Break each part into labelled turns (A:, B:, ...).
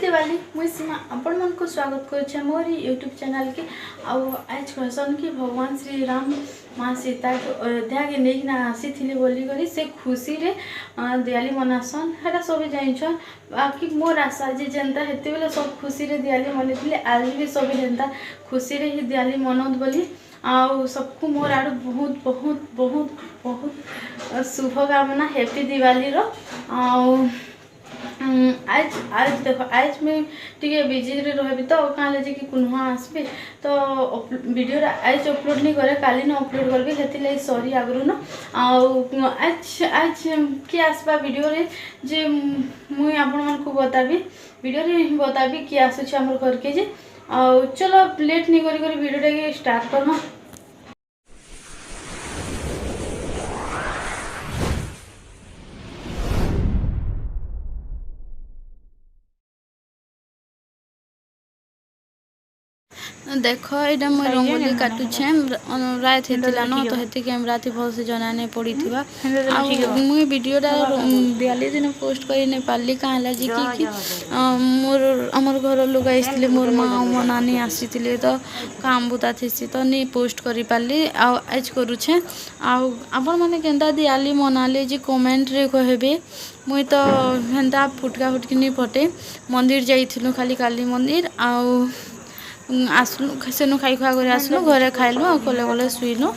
A: दिवाली मुई सीमा आपण मन को स्वागत कर मोर यूट्यूब चैनल के आज कहसन कि भगवान श्री राम माँ सीता को अयोध्या के लेकिन आसी थी बोली से खुशी रे दिवाली मनासन है सब जान बाकी मोर आशा जे जनता हेते बेले सब खुशी रे दिवाली मनी आज भी सब जनता खुशी रे ही दिवाली मनौत बोली आउ सबको मोर आड़ बहुत बहुत बहुत बहुत शुभकामना हैप्पी दिवाली रो आज आज देखो आज मैं टे बिजी रही तो कहाँ लगे कि कुन्हा आसबे तो वीडियो आज अपलोड नहीं करे काली न अपलोड करबी से सॉरी आगु न आज आज किए आसबा वीडियो रे जे मुई आपण मन को बताबी वीडियो रे बताबी किए आसुछ हमर घर के जे चलो लेट नहीं करी वीडियो टा स्टार्ट करना। देख यहाँ मुझे रंगोली काटुछे रात होता न तो हेती कैमरा थी भल से जना नहीं पड़ी थी मुझे वीडियोटा दिवाली दिन पोस्ट कर नहीं पार्ली कहाँ लगे कि मोर आमर घर लोग आसते मोर माँ मो नानी आसी तो काम बुता थी तो नहीं पोस्ट कर पार्ली आज करुछे आपण मैंने केन्ता दिवाली मनाले जे कमेंट रे कहबे मुई तो हेन्ता फुटका फुटकी नहीं फटे मंदिर जाइलु खाली काली मंदिर आसलु सेनु खाई खुआ कर आसलु घरे खाइलु कले कले शुइलु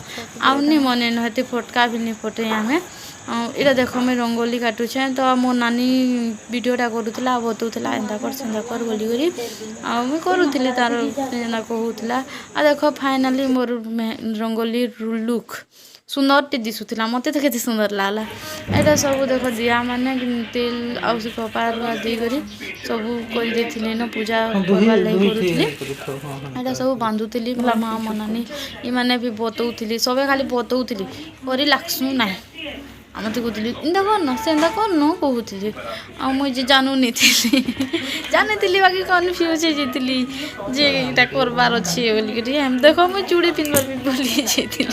A: आनी मन नहती फटका भी नहीं फटे आमे इटा देख मैं रंगोली काटुछे तो मो नानी वीडियोटा करूला बताऊला एंता कर सेंता कर बोली मुझे करूली तार कहूला देख फाइनाली मोर रंगोली लुक सुंदर टे दिशुला मत तो के सुंदर लागला यहाँ सब देख दिया माने तेल आउ से कपार देकर सब कर न पूजा करवार लगे करूली यहाँ सब बांधुली मोर माँ मनानी इमाने भी बताऊली सबे खाली बताऊली कर लागसू ना मत कहती इंदा करन से करन कहूली मुझे जानूनी जानी बाकी कन्फ्यूज होती जे इटा करबार अच्छे बोलिक देख मुझे चूड़ी पिंधबार भी भूली जाती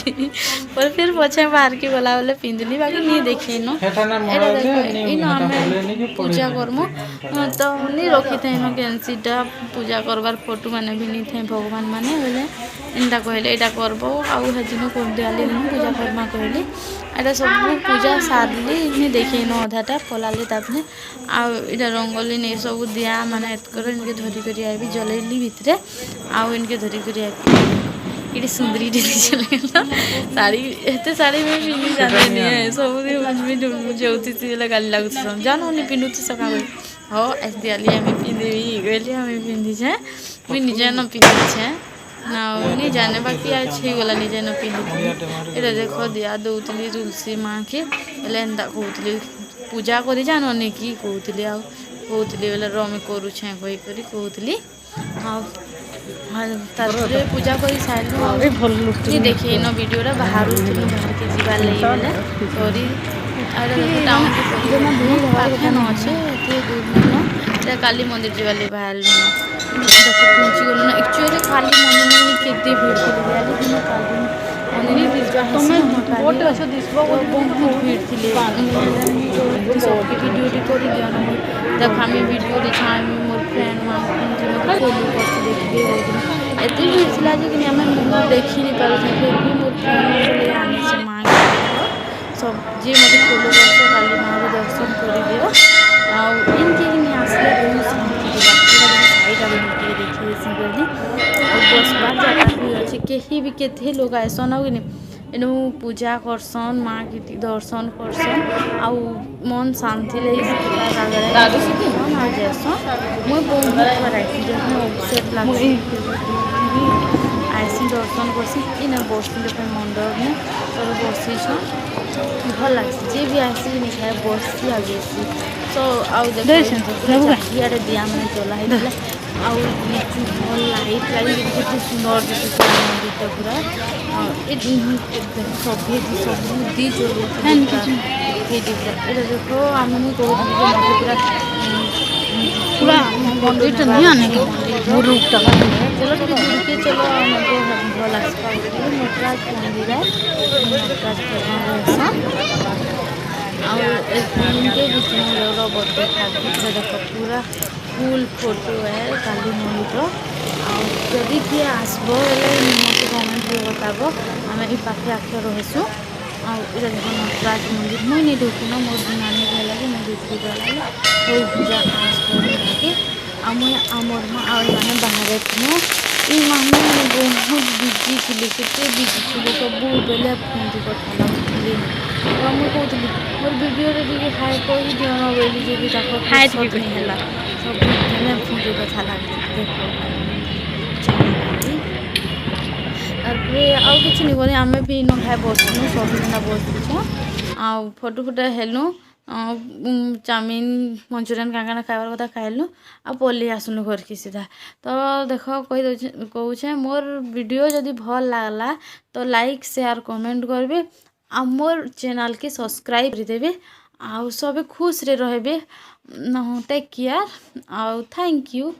A: पर फिर पछे बाहर के गला बेले पिंधली बाकी नहीं देखे इन पूजा करमु तो नहीं रखी थे इन कैंसीटा पूजा करबार फोटो मैंने भी नहीं थे भगवान माने बोले इनता कहले यहाँ करब आदिन कर दिवाली दिन पूजा करमा कहली यहाँ सब पूजा सारली इन्हें देखे न अधाटा पलाली तापने आटा रंगोली नहीं सब दिया माने इनके धरिक आबि जलैली भितर आउ इनके धरिक ये सुंदरी चले साड़ी एत साड़ी में पिंधि जानी है सब जाती गाली लगुच जान नहीं पिंधुची सका हाँ आज दिवाली आम पिंधि कहली आम पिंधिछे मुझे निजे न पिंधिछे ना नहीं जाने बाकी आज हो गला निजे न पिंधि ये देख दिया दौली तुलसी माँ के एंता कहती पूजा कर जान नहीं कि कहती कहती बोले रमी करुछे कहती तारे पूजा कर सारे देखे न वीडियो बाहर बाहर के जीवार लगे सॉरी टाउन पाखे न अच्छे काली मंदिर जीवार बाहर पहुँची गलु ना एक्चुअली खाली मंदिर में केते भीड़ थी बहुत भीड़ थी सबके वीडियो कर देख आम वीडियो देखा मोर फ्रेंड माँ फॉलो कर देखिए एत भीड़ थी कि आम देखी नहीं पार फिर भी मोर फ्रेंड आनी से माँ सब जी मत फॉलो कर काली माँ को दर्शन कर दियो इनके आसले बहुत शांति देखिए बसबार जगह भी अच्छे कहीं भी केते लोग आसन एनु पूजा करसन माँ की दर्शन करसन आउ मन शांति लगे जासन मुझे बहुत बार अपसेट लगे आसी दर्शन करसी इन बस मंडप में सब बसी भल लगे जे भी आसी नहीं खाए बसी आगे तो आउे दिया मैंने चला भल लाइट लगे केते सुंदर दिखुच मंदिर पूरा सभी सब दी देख आम पूरा पूरा मंदिर तो नहीं आने चलो के चलो भल आसपा नटराज मंदिर है नटराज इनके बीच में बर्थडे था पूरा फुल फोटो है काली मईर आदि किए आसब मत कमेंट बताब आम ये पाखे आखे रहसु आगे देख नटराज मंदिर मुई नहीं ढुकिन मोर नानी कहला कि मुझे ढुकी लगे हो पूजा आसके मुई आमर माँ आने बाहर थी ये मामी बहुत बिजी थी के बिजी थी सब बेले फोन की कथा लगुली तो मुझे कहती मोर वीडियो टे हाई कर दियन बोली जे भी सब फोन की कथा लगी तारपरे आउ कि नहीं बोले आम भी इन खाए बसनु सब जन बसुछ आ फोटो फोटो हेलु चाउमिन मंचूरियन काଣା खाइबार कथा खाइलु आ पलि आसनु घर की सीधा तो देख कही कहे मोर वीडियो जदि भल लागला तो लाइक शेयर कमेंट करबे आ मोर चैनल के सब्सक्राइब करदेबे आ सब खुश रे रहबे टेक केयर आ थैंक यू।